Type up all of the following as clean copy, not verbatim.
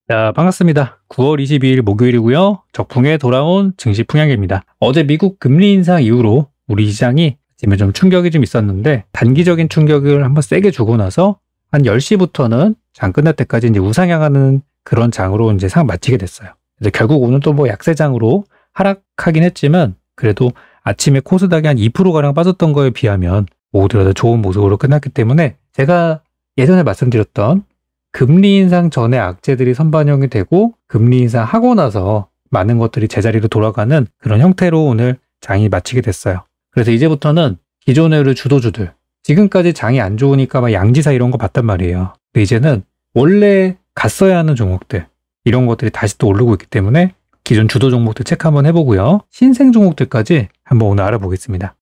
자, 반갑습니다. 9월 22일 목요일이고요. 적풍에 돌아온 증시 풍향입니다. 어제 미국 금리 인상 이후로 우리 시장이 지금 좀 충격이 좀 있었는데 단기적인 충격을 한번 세게 주고 나서 한 10시부터는 장 끝날 때까지 이제 우상향하는 그런 장으로 이제 상 마치게 됐어요. 그래서 결국 오늘 또 뭐 약세장으로 하락하긴 했지만 그래도 아침에 코스닥이 한 2%가량 빠졌던 거에 비하면 모두가 좋은 모습으로 끝났기 때문에 제가 예전에 말씀드렸던 금리 인상 전에 악재들이 선반영이 되고 금리 인상하고 나서 많은 것들이 제자리로 돌아가는 그런 형태로 오늘 장이 마치게 됐어요. 그래서 이제부터는 기존의 주도주들, 지금까지 장이 안 좋으니까 막 양지사 이런 거 봤단 말이에요. 근데 이제는 원래 갔어야 하는 종목들, 이런 것들이 다시 또 오르고 있기 때문에 기존 주도 종목들 체크 한번 해보고요. 신생 종목들까지 한번 오늘 알아보겠습니다.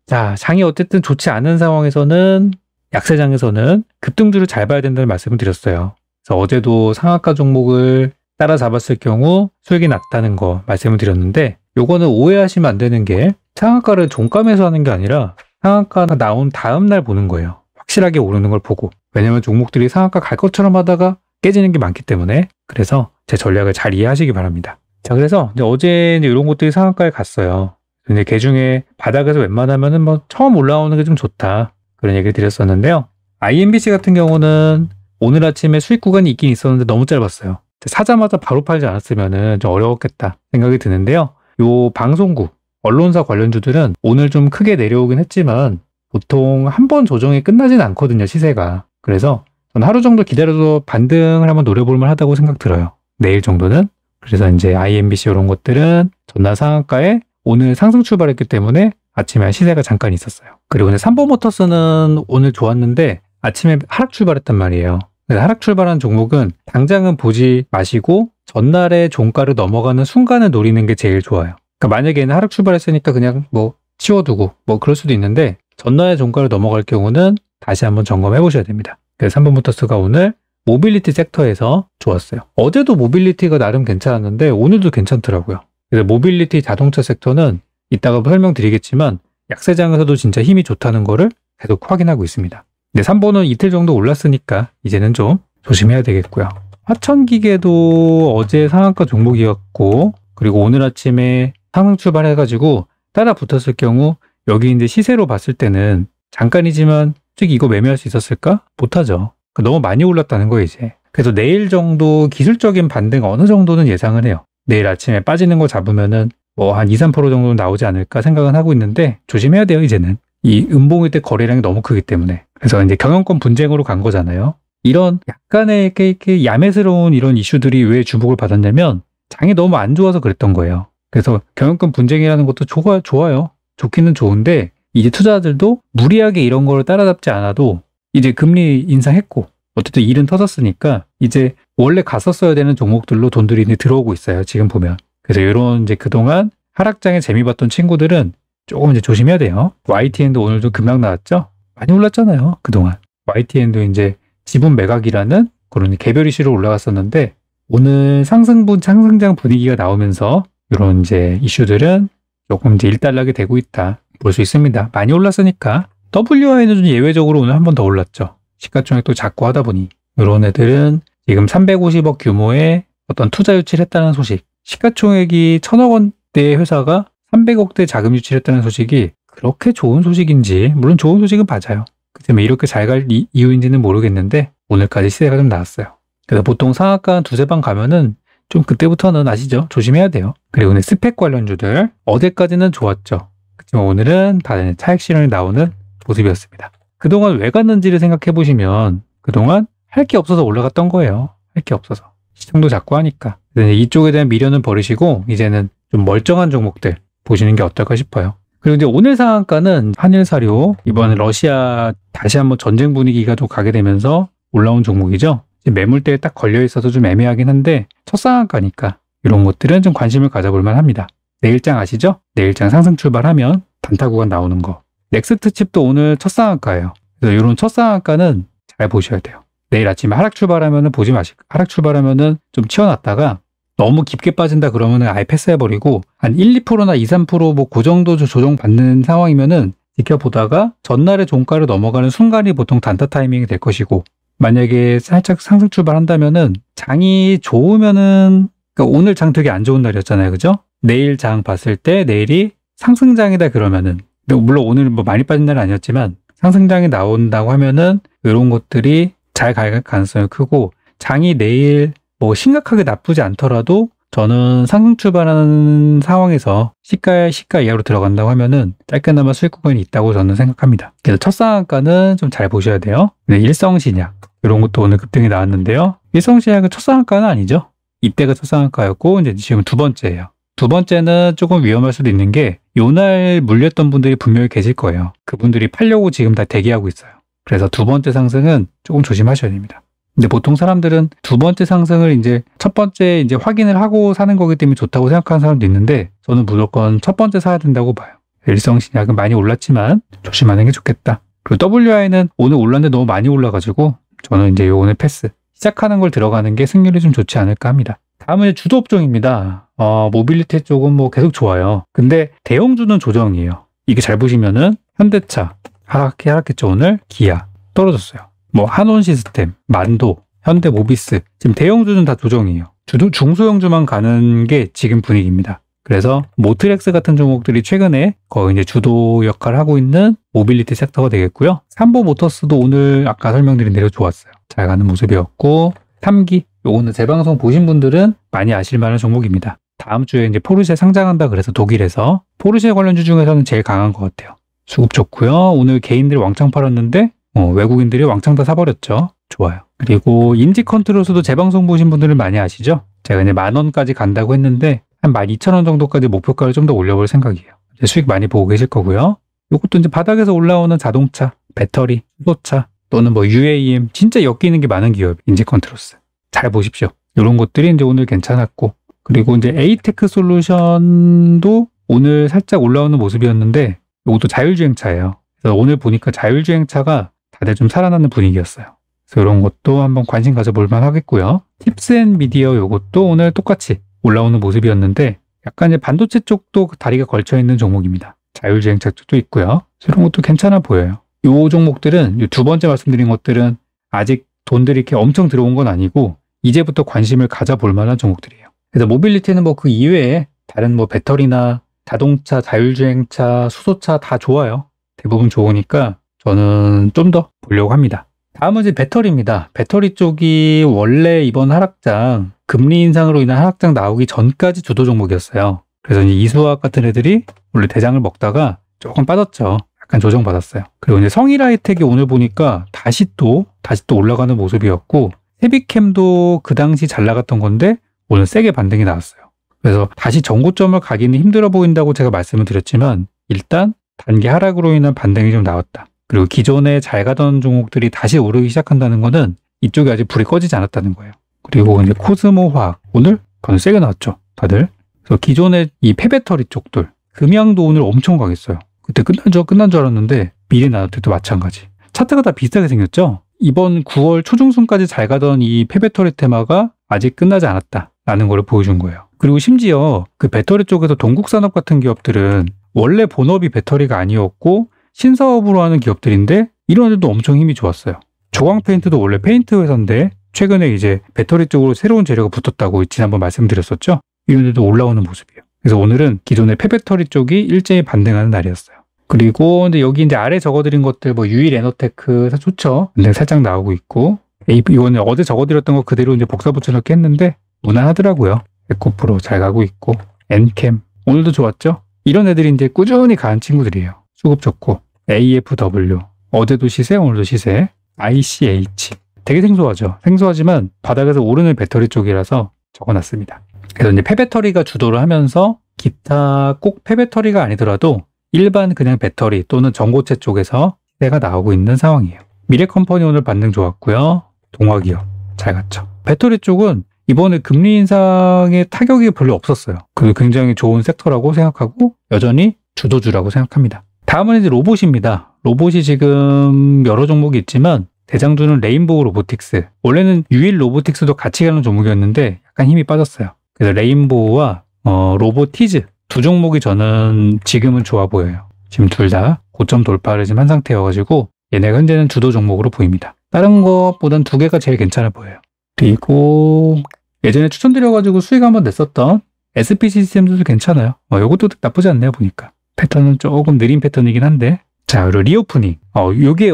자, 장이 어쨌든 좋지 않은 상황에서는 약세장에서는 급등주를 잘 봐야 된다는 말씀을 드렸어요. 그래서 어제도 상한가 종목을 따라잡았을 경우 수익이 났다는 거 말씀을 드렸는데 요거는 오해하시면 안 되는 게 상한가를 종가매수 하는 게 아니라 상한가가 나온 다음 날 보는 거예요. 확실하게 오르는 걸 보고. 왜냐면 종목들이 상한가 갈 것처럼 하다가 깨지는 게 많기 때문에 그래서 제 전략을 잘 이해하시기 바랍니다. 자, 그래서 이제 어제 이제 이런 것들이 상한가에 갔어요. 근데 그 중에 바닥에서 웬만하면은 뭐 처음 올라오는 게 좀 좋다. 그런 얘기를 드렸었는데요. IMBC 같은 경우는 오늘 아침에 수익 구간이 있긴 있었는데 너무 짧았어요. 사자마자 바로 팔지 않았으면은 좀 어려웠겠다 생각이 드는데요. 요 방송국, 언론사 관련주들은 오늘 좀 크게 내려오긴 했지만 보통 한 번 조정이 끝나진 않거든요, 시세가. 그래서 저는 하루 정도 기다려도 반등을 한번 노려볼 만하다고 생각 들어요. 내일 정도는. 그래서 이제 IMBC 이런 것들은 전날 상한가에 오늘 상승 출발했기 때문에 아침에 시세가 잠깐 있었어요. 그리고 이제 삼보모터스는 오늘 좋았는데 아침에 하락 출발했단 말이에요. 그래서 하락 출발한 종목은 당장은 보지 마시고 전날에 종가를 넘어가는 순간을 노리는 게 제일 좋아요. 그러니까 만약에는 하락 출발했으니까 그냥 뭐 치워두고 뭐 그럴 수도 있는데 전날에 종가를 넘어갈 경우는 다시 한번 점검해 보셔야 됩니다. 그래서 삼보모터스가 오늘 모빌리티 섹터에서 좋았어요. 어제도 모빌리티가 나름 괜찮았는데 오늘도 괜찮더라고요. 그래서 모빌리티 자동차 섹터는 이따가 설명드리겠지만 약세장에서도 진짜 힘이 좋다는 거를 계속 확인하고 있습니다. 근데 삼보는 이틀 정도 올랐으니까 이제는 좀 조심해야 되겠고요. 화천기계도 어제 상한가 종목이었고 그리고 오늘 아침에 상승 출발해가지고 따라 붙었을 경우 여기 이제 시세로 봤을 때는 잠깐이지만 솔직히 이거 매매할 수 있었을까? 못하죠. 너무 많이 올랐다는 거예요 이제. 그래서 내일 정도 기술적인 반등 어느 정도는 예상을 해요. 내일 아침에 빠지는 거 잡으면은 뭐 한 2, 3% 정도 나오지 않을까 생각은 하고 있는데 조심해야 돼요 이제는. 이 음봉일 때 거래량이 너무 크기 때문에. 그래서 이제 경영권 분쟁으로 간 거잖아요. 이런 약간의 이렇게 야매스러운 이런 이슈들이 왜 주목을 받았냐면 장이 너무 안 좋아서 그랬던 거예요. 그래서 경영권 분쟁이라는 것도 좋아요. 좋기는 좋은데 이제 투자자들도 무리하게 이런 거를 따라잡지 않아도 이제 금리 인상했고 어쨌든 일은 터졌으니까 이제 원래 갔었어야 되는 종목들로 돈들이 이제 들어오고 있어요. 지금 보면. 그래서 이런 이제 그동안 하락장에 재미 봤던 친구들은 조금 이제 조심해야 돼요. YTN도 오늘도 급락 나왔죠? 많이 올랐잖아요. 그동안. YTN도 이제 지분 매각이라는 그런 개별 이슈로 올라갔었는데 오늘 상승장 분위기가 나오면서 이런 이제 이슈들은 조금 이제 일단락이 되고 있다. 볼 수 있습니다. 많이 올랐으니까. WI는 좀 예외적으로 오늘 한 번 더 올랐죠. 시가총액도 작고 하다 보니 이런 애들은 지금 350억 규모의 어떤 투자 유치를 했다는 소식, 시가총액이 1000억 원대의 회사가 300억대 자금 유치를 했다는 소식이 그렇게 좋은 소식인지, 물론 좋은 소식은 맞아요. 그때문에 이렇게 잘 갈 이유인지는 모르겠는데 오늘까지 시세가 좀 나왔어요. 그래서 보통 상한가 한 두세 방 가면은 좀 그때부터는 아시죠? 조심해야 돼요. 그리고 오늘 스펙 관련주들 어제까지는 좋았죠. 그렇지만 오늘은 다른 차익 실현이 나오는 모습이었습니다. 그동안 왜 갔는지를 생각해 보시면 그동안 할 게 없어서 올라갔던 거예요. 할 게 없어서. 시청도 작고 하니까. 이쪽에 대한 미련은 버리시고 이제는 좀 멀쩡한 종목들 보시는 게 어떨까 싶어요. 그리고 이제 오늘 상한가는 한일사료, 이번에 러시아 다시 한번 전쟁 분위기가 좀 가게 되면서 올라온 종목이죠. 매물대에 딱 걸려 있어서 좀 애매하긴 한데 첫 상한가니까 이런 것들은 좀 관심을 가져볼 만합니다. 내일장 아시죠? 내일장 상승 출발하면 단타 구간 나오는 거. 넥스트 칩도 오늘 첫 상한가예요. 그래서 이런 첫 상한가는 잘 보셔야 돼요. 내일 아침에 하락 출발하면은 보지 마시고, 하락 출발하면은 좀 치워놨다가 너무 깊게 빠진다 그러면은 아예 패스해버리고 한 1, 2%나 2, 3% 뭐 그 정도 조정 받는 상황이면은 지켜보다가 전날의 종가를 넘어가는 순간이 보통 단타 타이밍이 될 것이고, 만약에 살짝 상승 출발한다면은 장이 좋으면은, 그러니까 오늘 장 되게 안 좋은 날이었잖아요, 그죠? 내일 장 봤을 때 내일이 상승장이다 그러면은, 근데 물론 오늘 뭐 많이 빠진 날은 아니었지만 상승장이 나온다고 하면은 이런 것들이 잘 갈 가능성이 크고, 장이 내일 뭐 심각하게 나쁘지 않더라도 저는 상승 출발하는 상황에서 시가 이하로 들어간다고 하면은 짧게나마 수익 구간이 있다고 저는 생각합니다. 그래서 첫 상한가는 좀 잘 보셔야 돼요. 네, 일성신약 이런 것도 오늘 급등이 나왔는데요. 일성신약은 첫 상한가는 아니죠. 이때가 첫 상한가였고 이제 지금 두 번째예요. 두 번째는 조금 위험할 수도 있는 게 요날 물렸던 분들이 분명히 계실 거예요. 그분들이 팔려고 지금 다 대기하고 있어요. 그래서 두 번째 상승은 조금 조심하셔야 됩니다. 근데 보통 사람들은 두 번째 상승을 이제 첫 번째 이제 확인을 하고 사는 거기 때문에 좋다고 생각하는 사람도 있는데, 저는 무조건 첫 번째 사야 된다고 봐요. 일성신약은 많이 올랐지만 조심하는 게 좋겠다. 그리고 WI는 오늘 올랐는데 너무 많이 올라가지고 저는 이제 오늘 패스. 시작하는 걸 들어가는 게 승률이 좀 좋지 않을까 합니다. 다음은 주도 업종입니다. 모빌리티 쪽은 뭐 계속 좋아요. 근데 대형주는 조정이에요. 이게 잘 보시면은 현대차 하락했죠. 오늘 기아 떨어졌어요. 뭐 한온시스템, 만도, 현대모비스, 지금 대형주는 다 조정이에요. 중소형주만 가는 게 지금 분위기입니다. 그래서 모트렉스 같은 종목들이 최근에 거의 이제 주도 역할을 하고 있는 모빌리티 섹터가 되겠고요. 삼보모터스도 오늘 아까 설명드린 대로 좋았어요. 잘 가는 모습이었고, 3기 요거는 제 방송 보신 분들은 많이 아실 만한 종목입니다. 다음 주에 이제 포르쉐 상장한다 그래서 독일에서 포르쉐 관련주 중에서는 제일 강한 것 같아요. 수급 좋고요. 오늘 개인들이 왕창 팔았는데 외국인들이 왕창 다 사버렸죠. 좋아요. 그리고 인지컨트롤스도 제 방송 보신 분들은 많이 아시죠? 제가 이제 10,000원까지 간다고 했는데 한 12,000원 정도까지 목표가를 좀 더 올려볼 생각이에요. 이제 수익 많이 보고 계실 거고요. 이것도 이제 바닥에서 올라오는 자동차, 배터리, 수소차 또는 뭐 UAM 진짜 엮이는 게 많은 기업 인지컨트롤스 잘 보십시오. 이런 것들이 이제 오늘 괜찮았고, 그리고 이제 에이테크 솔루션도 오늘 살짝 올라오는 모습이었는데 이것도 자율주행차예요. 그래서 오늘 보니까 자율주행차가 다들 좀 살아나는 분위기였어요. 그래서 이런 것도 한번 관심 가져볼 만 하겠고요. 팁스앤미디어 이것도 오늘 똑같이 올라오는 모습이었는데 약간 이제 반도체 쪽도 다리가 걸쳐 있는 종목입니다. 자율주행차 쪽도 있고요. 이런 것도 괜찮아 보여요. 이 종목들은 두 번째 말씀드린 것들은 아직 돈들이 이렇게 엄청 들어온 건 아니고 이제부터 관심을 가져볼 만한 종목들이에요. 그래서 모빌리티는 뭐 그 이외에 다른 뭐 배터리나 자동차, 자율주행차, 수소차 다 좋아요. 대부분 좋으니까 저는 좀 더 보려고 합니다. 다음은 이제 배터리입니다. 배터리 쪽이 원래 이번 하락장, 금리 인상으로 인한 하락장 나오기 전까지 주도 종목이었어요. 그래서 이제 이수화학 같은 애들이 원래 대장을 먹다가 조금 빠졌죠. 약간 조정받았어요. 그리고 이제 성일하이텍이 오늘 보니까 다시 또 올라가는 모습이었고, 세비캠도 그 당시 잘 나갔던 건데 오늘 세게 반등이 나왔어요. 그래서 다시 전고점을 가기는 힘들어 보인다고 제가 말씀을 드렸지만 일단 단기 하락으로 인한 반등이 좀 나왔다. 그리고 기존에 잘 가던 종목들이 다시 오르기 시작한다는 거는 이쪽이 아직 불이 꺼지지 않았다는 거예요. 그리고 이제 코스모화학 오늘 세게 나왔죠, 다들. 그래서 기존에 이 폐배터리 쪽들 금양도 오늘 엄청 강했어요. 그때 끝난 줄 알았는데 미래 나노텍도 마찬가지. 차트가 다 비슷하게 생겼죠. 이번 9월 초중순까지 잘 가던 이 폐배터리 테마가 아직 끝나지 않았다라는 걸 보여준 거예요. 그리고 심지어 그 배터리 쪽에서 동국산업 같은 기업들은 원래 본업이 배터리가 아니었고 신사업으로 하는 기업들인데 이런 데도 엄청 힘이 좋았어요. 조광페인트도 원래 페인트 회사인데 최근에 이제 배터리 쪽으로 새로운 재료가 붙었다고 지난번 말씀드렸었죠. 이런 데도 올라오는 모습이에요. 그래서 오늘은 기존의 폐배터리 쪽이 일제히 반등하는 날이었어요. 그리고 근데 여기 이제 아래 적어드린 것들 뭐 유일에너테크 좋죠. 근데 살짝 나오고 있고, 이거는 어제 적어드렸던 거 그대로 이제 복사 붙여넣기 했는데 무난하더라고요. 에코프로 잘 가고 있고, 엔캠 오늘도 좋았죠. 이런 애들이 이제 꾸준히 가는 친구들이에요. 수급 좋고, AFW 어제도 시세, 오늘도 시세, ICH 되게 생소하죠. 생소하지만 바닥에서 오르는 배터리 쪽이라서 적어놨습니다. 그래서 이제 폐배터리가 주도를 하면서 기타 꼭 폐배터리가 아니더라도 일반 그냥 배터리 또는 전고체 쪽에서 시세가 나오고 있는 상황이에요. 미래컴퍼니 오늘 반등 좋았고요. 동화기업 잘 갔죠. 배터리 쪽은 이번에 금리 인상의 타격이 별로 없었어요. 그 굉장히 좋은 섹터라고 생각하고 여전히 주도주라고 생각합니다. 다음은 이제 로봇입니다. 로봇이 지금 여러 종목이 있지만 대장주는 레인보우 로보틱스. 원래는 유일 로보틱스도 같이 가는 종목이었는데 약간 힘이 빠졌어요. 그래서 레인보우와 로보티즈 두 종목이 저는 지금은 좋아 보여요. 지금 둘 다 고점 돌파를 지금 한 상태여가지고 얘네가 현재는 주도 종목으로 보입니다. 다른 것보단 두 개가 제일 괜찮아 보여요. 그리고 예전에 추천드려가지고 수익 한번 냈었던 SP 시스템도 괜찮아요. 요것도 나쁘지 않네요, 보니까. 패턴은 조금 느린 패턴이긴 한데. 자, 그리고 리오프닝. 요게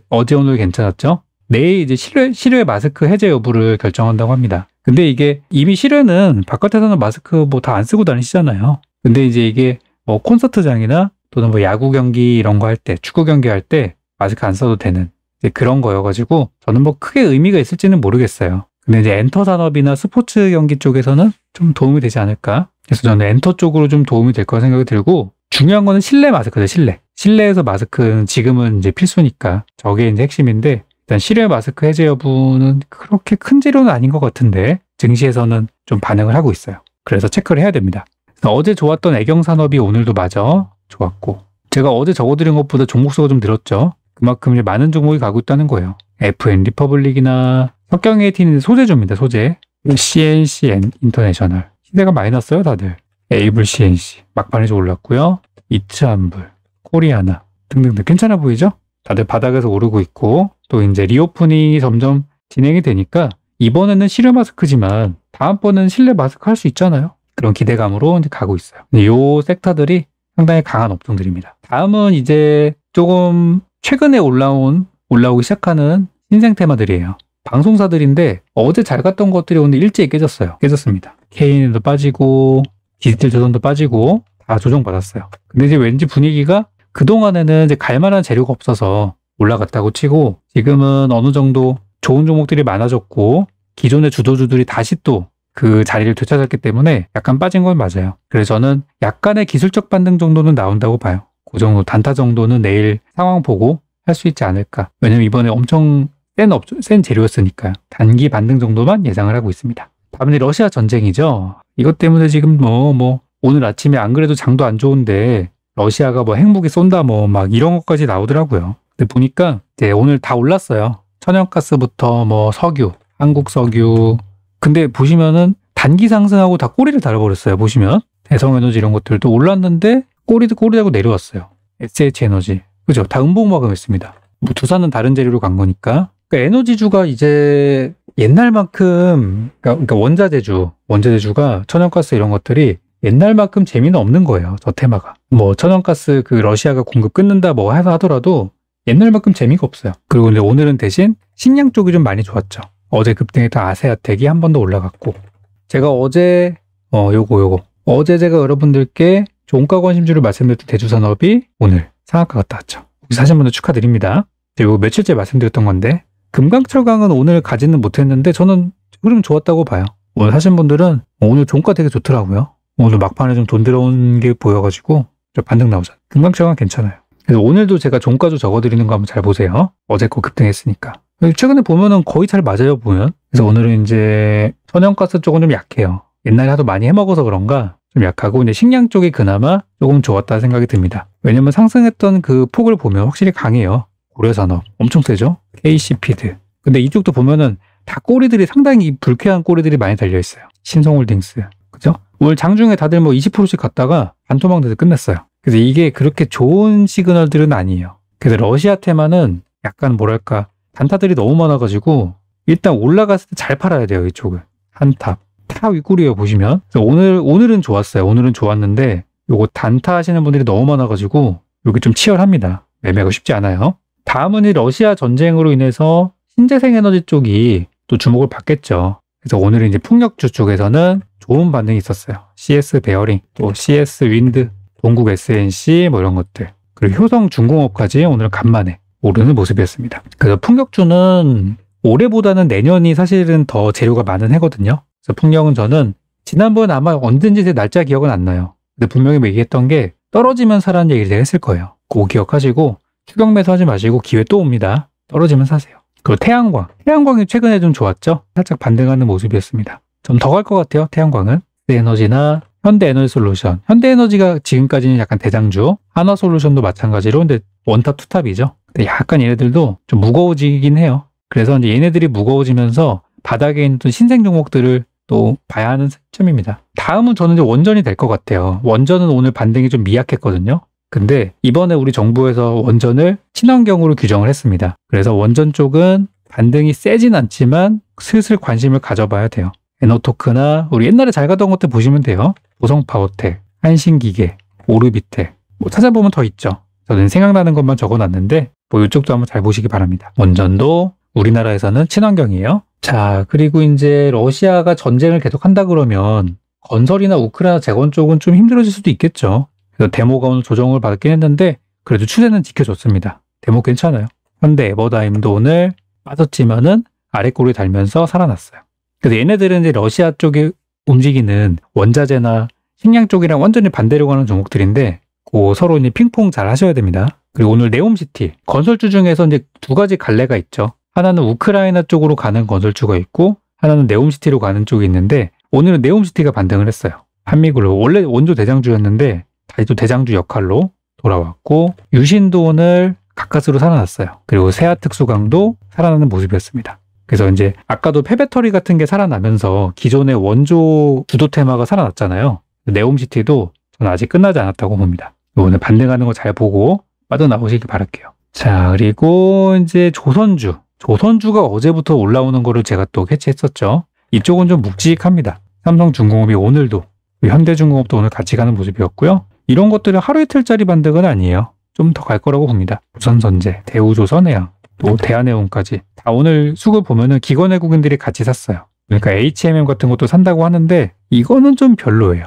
어제 오늘 괜찮았죠? 내일 이제 실외 마스크 해제 여부를 결정한다고 합니다. 근데 이게 이미 실외는 바깥에서는 마스크 뭐 다 안 쓰고 다니시잖아요. 근데 이제 이게 뭐 콘서트장이나 또는 뭐 야구 경기 이런 거 할 때, 축구 경기 할 때 마스크 안 써도 되는 이제 그런 거여가지고 저는 뭐 크게 의미가 있을지는 모르겠어요. 근데 이제 엔터 산업이나 스포츠 경기 쪽에서는 좀 도움이 되지 않을까? 그래서 저는 엔터 쪽으로 좀 도움이 될 거라 생각이 들고 중요한 거는 실내 마스크죠, 실내. 실내에서 마스크는 지금은 이제 필수니까 저게 이제 핵심인데 일단 실외 마스크 해제 여부는 그렇게 큰 재료는 아닌 것 같은데 증시에서는 좀 반응을 하고 있어요. 그래서 체크를 해야 됩니다. 어제 좋았던 애경 산업이 오늘도 마저 좋았고 제가 어제 적어드린 것보다 종목수가 좀 늘었죠. 그만큼 이제 많은 종목이 가고 있다는 거예요. FN 리퍼블릭이나 석경에이틴은 소재주입니다. 소재. CNC 인터내셔널. 시세가 많이 났어요, 다들. 에이블 CNC. 막판에 좀 올랐고요. 이츠한불, 코리아나 등등등 괜찮아 보이죠? 다들 바닥에서 오르고 있고 또 이제 리오프닝이 점점 진행이 되니까 이번에는 실외 마스크지만 다음번에는 실내 마스크 할 수 있잖아요. 그런 기대감으로 이제 가고 있어요. 이 섹터들이 상당히 강한 업종들입니다. 다음은 이제 조금 최근에 올라오기 시작하는 신생 테마들이에요. 방송사들인데 어제 잘 갔던 것들이 오늘 일제히 깨졌습니다. KN도 빠지고 디지털조선도 빠지고 다 조정받았어요. 근데 이제 왠지 분위기가 그동안에는 이제 갈 만한 재료가 없어서 올라갔다고 치고 지금은 어느 정도 좋은 종목들이 많아졌고 기존의 주도주들이 다시 또 그 자리를 되찾았기 때문에 약간 빠진 건 맞아요. 그래서 저는 약간의 기술적 반등 정도는 나온다고 봐요. 그 정도 단타 정도는 내일 상황 보고 할 수 있지 않을까. 왜냐면 이번에 엄청 센 재료였으니까요. 단기 반등 정도만 예상을 하고 있습니다. 다음은 러시아 전쟁이죠. 이것 때문에 지금 오늘 아침에 안 그래도 장도 안 좋은데 러시아가 뭐 핵무기 쏜다 막 이런 것까지 나오더라고요. 근데 보니까 이제 오늘 다 올랐어요. 천연가스부터 석유, 한국 석유. 근데 보시면은 단기 상승하고 다 꼬리를 달아버렸어요. 보시면 대성에너지 이런 것들도 올랐는데 꼬리도 꼬리하고 내려왔어요. SH에너지. 그죠? 다 음봉마감했습니다. 뭐 두산은 다른 재료로 간 거니까. 그러니까 에너지주가 이제 옛날만큼 그러니까 원자재주가 천연가스 이런 것들이 옛날만큼 재미는 없는 거예요. 저 테마가. 뭐 천연가스 그 러시아가 공급 끊는다 해서 하더라도 옛날만큼 재미가 없어요. 그리고 이제 오늘은 대신 식량 쪽이 좀 많이 좋았죠. 어제 급등했던 아세아텍이 한 번 더 올라갔고 제가 어제 어제 제가 여러분들께 종가 관심주를 말씀드렸던 대주산업이 오늘 상한가 갔다 왔죠. 사신 분들 축하드립니다. 그리고 며칠째 말씀드렸던 건데 금강철강은 오늘 가지는 못했는데 저는 흐름 좋았다고 봐요. 오늘 사신 분들은 오늘 종가 되게 좋더라고요. 오늘 막판에 좀 돈 들어온 게 보여가지고 좀 반등 나오잖아요. 금강철강 괜찮아요. 그래서 오늘도 제가 종가주 적어드리는 거 한번 잘 보세요. 어제 거 급등했으니까. 최근에 보면은 거의 잘 맞아요, 보면. 그래서 오늘은 이제 천연가스 쪽은 좀 약해요. 옛날에 하도 많이 해먹어서 그런가 좀 약하고 이제 식량 쪽이 그나마 조금 좋았다 생각이 듭니다. 왜냐면 상승했던 그 폭을 보면 확실히 강해요. 고려산업 엄청 세죠? KC피드. 근데 이쪽도 보면은 다 꼬리들이 상당히 불쾌한 꼬리들이 많이 달려있어요. 신성홀딩스. 그죠? 오늘 장중에 다들 20%씩 갔다가 반토막 돼서 끝냈어요. 그래서 이게 그렇게 좋은 시그널들은 아니에요. 그래서 러시아 테마는 약간 뭐랄까 단타들이 너무 많아가지고 일단 올라갔을 때 잘 팔아야 돼요. 이쪽을. 한탑. 다 윗골이에요. 보시면. 그래서 오늘은 좋았어요. 오늘은 좋았는데 요거 단타 하시는 분들이 너무 많아가지고 여기 좀 치열합니다. 매매가 쉽지 않아요. 다음은 이 러시아 전쟁으로 인해서 신재생에너지 쪽이 또 주목을 받겠죠. 그래서 오늘은 이제 풍력주 쪽에서는 좋은 반응이 있었어요. CS 베어링, 또 CS 윈드, 동국 SNC 이런 것들. 그리고 효성 중공업까지 오늘 간만에 오르는 모습이었습니다. 그래서 풍력주는 올해보다는 내년이 사실은 더 재료가 많은 해거든요. 그래서 풍력은 저는 지난번 아마 언젠지 제 날짜 기억은 안 나요. 근데 분명히 얘기했던 게 떨어지면 사라는 얘기를 제가 했을 거예요. 그거 기억하시고 추격 매수하지 마시고 기회 또 옵니다. 떨어지면 사세요. 그리고 태양광이 최근에 좀 좋았죠. 살짝 반등하는 모습이었습니다. 좀 더 갈 것 같아요. 태양광은. 에너지나 현대에너지솔루션. 현대에너지가 지금까지는 약간 대장주. 한화솔루션도 마찬가지로 근데 원탑 투탑이죠. 근데 약간 얘네들도 좀 무거워지긴 해요. 그래서 이제 얘네들이 무거워지면서 바닥에 있는 신생 종목들을 또 봐야 하는 시점입니다. 다음은 저는 이제 원전이 될 것 같아요. 원전은 오늘 반등이 좀 미약했거든요. 근데 이번에 우리 정부에서 원전을 친환경으로 규정을 했습니다. 그래서 원전 쪽은 반등이 세진 않지만 슬슬 관심을 가져봐야 돼요. 에너토크나 우리 옛날에 잘 가던 것들 보시면 돼요. 보성파워텍, 한신기계, 오르비텍 뭐 찾아보면 더 있죠. 저는 생각나는 것만 적어놨는데 뭐 이쪽도 한번 잘 보시기 바랍니다. 원전도 우리나라에서는 친환경이에요. 자, 그리고 이제 러시아가 전쟁을 계속한다 그러면 건설이나 우크라이나 재건 쪽은 좀 힘들어질 수도 있겠죠. 그래서 데모가 오늘 조정을 받긴 했는데 그래도 추세는 지켜줬습니다. 데모 괜찮아요. 현대 에버다임도 오늘 빠졌지만은 아래 꼬리 달면서 살아났어요. 그래서 얘네들은 이제 러시아 쪽에 움직이는 원자재나 식량 쪽이랑 완전히 반대로 가는 종목들인데 서로 이제 핑퐁 잘 하셔야 됩니다. 그리고 오늘 네옴시티 건설주 중에서 이제 두 가지 갈래가 있죠. 하나는 우크라이나 쪽으로 가는 건설주가 있고 하나는 네옴시티로 가는 쪽이 있는데 오늘은 네옴시티가 반등을 했어요. 한미글로벌 원래 원조 대장주였는데 다시 또 대장주 역할로 돌아왔고 유신도 오늘 가까스로 살아났어요. 그리고 세아특수강도 살아나는 모습이었습니다. 그래서 이제 아까도 폐배터리 같은 게 살아나면서 기존의 원조 주도 테마가 살아났잖아요. 네옴시티도 저는 아직 끝나지 않았다고 봅니다. 오늘 반등하는 거 잘 보고 빠져나오시기 바랄게요. 자, 그리고 이제 조선주가 어제부터 올라오는 거를 제가 또 캐치했었죠. 이쪽은 좀 묵직합니다. 삼성중공업이 오늘도, 현대중공업도 오늘 같이 가는 모습이었고요. 이런 것들은 하루 이틀짜리 반등은 아니에요. 좀 더 갈 거라고 봅니다. 조선선제, 대우조선해양, 또 대한해운까지 다 오늘 수급 보면은 기관 외국인들이 같이 샀어요. 그러니까 HMM 같은 것도 산다고 하는데 이거는 좀 별로예요.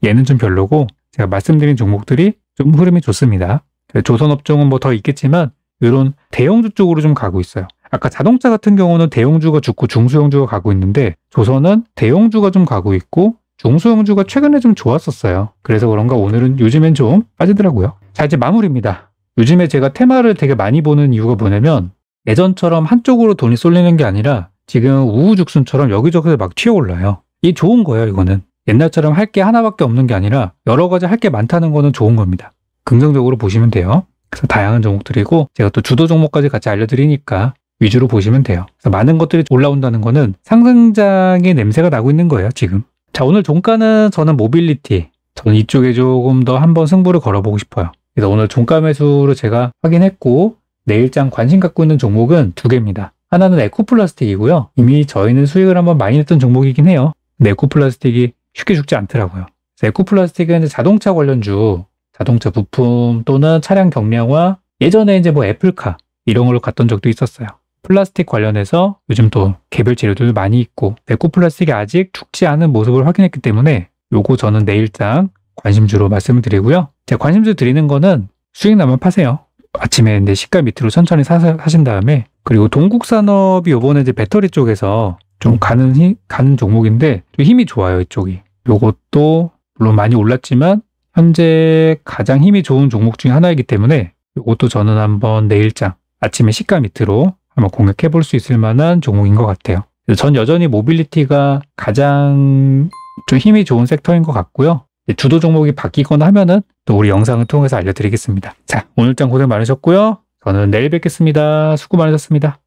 얘는 좀 별로고 제가 말씀드린 종목들이 좀 흐름이 좋습니다. 조선업종은 뭐 더 있겠지만 이런 대형주 쪽으로 좀 가고 있어요. 아까 자동차 같은 경우는 대형주가 죽고 중소형주가 가고 있는데 조선은 대형주가 좀 가고 있고 중소형주가 최근에 좀 좋았었어요. 그래서 그런가 오늘은 요즘엔 좀 빠지더라고요. 자, 이제 마무리입니다. 요즘에 제가 테마를 되게 많이 보는 이유가 뭐냐면 예전처럼 한쪽으로 돈이 쏠리는 게 아니라 지금 우후죽순처럼 여기저기서 막 튀어올라요. 이게 좋은 거예요, 이거는. 옛날처럼 할 게 하나밖에 없는 게 아니라 여러 가지 할 게 많다는 거는 좋은 겁니다. 긍정적으로 보시면 돼요. 그래서 다양한 종목들이고 제가 또 주도 종목까지 같이 알려드리니까 위주로 보시면 돼요. 그래서 많은 것들이 올라온다는 거는 상승장의 냄새가 나고 있는 거예요, 지금. 자, 오늘 종가는 저는 모빌리티. 저는 이쪽에 조금 더 한번 승부를 걸어보고 싶어요. 그래서 오늘 종가 매수를 제가 확인했고 내일장 관심 갖고 있는 종목은 두 개입니다. 하나는 에코플라스틱이고요. 이미 저희는 수익을 한번 많이 냈던 종목이긴 해요. 근데 에코플라스틱이 쉽게 죽지 않더라고요. 그래서 에코플라스틱은 이제 자동차 관련주, 자동차 부품 또는 차량 경량화, 예전에 이제 뭐 애플카 이런 걸로 갔던 적도 있었어요. 플라스틱 관련해서 요즘 또 개별 재료들도 많이 있고 에코플라스틱이 아직 죽지 않은 모습을 확인했기 때문에 요거 저는 내일장 관심주로 말씀을 드리고요. 제가 관심주 드리는 거는 수익 나면 파세요. 아침에 이제 시가 밑으로 천천히 사신 다음에 그리고 동국산업이 요번에 이제 배터리 쪽에서 좀 가는 종목인데 좀 힘이 좋아요, 이쪽이. 요것도 물론 많이 올랐지만 현재 가장 힘이 좋은 종목 중에 하나이기 때문에 요것도 저는 한번 내일장 아침에 시가 밑으로 한번 공략해 볼 수 있을 만한 종목인 것 같아요. 전 여전히 모빌리티가 가장 좀 힘이 좋은 섹터인 것 같고요. 주도 종목이 바뀌거나 하면은 또 우리 영상을 통해서 알려드리겠습니다. 자, 오늘장 고생 많으셨고요. 저는 내일 뵙겠습니다. 수고 많으셨습니다.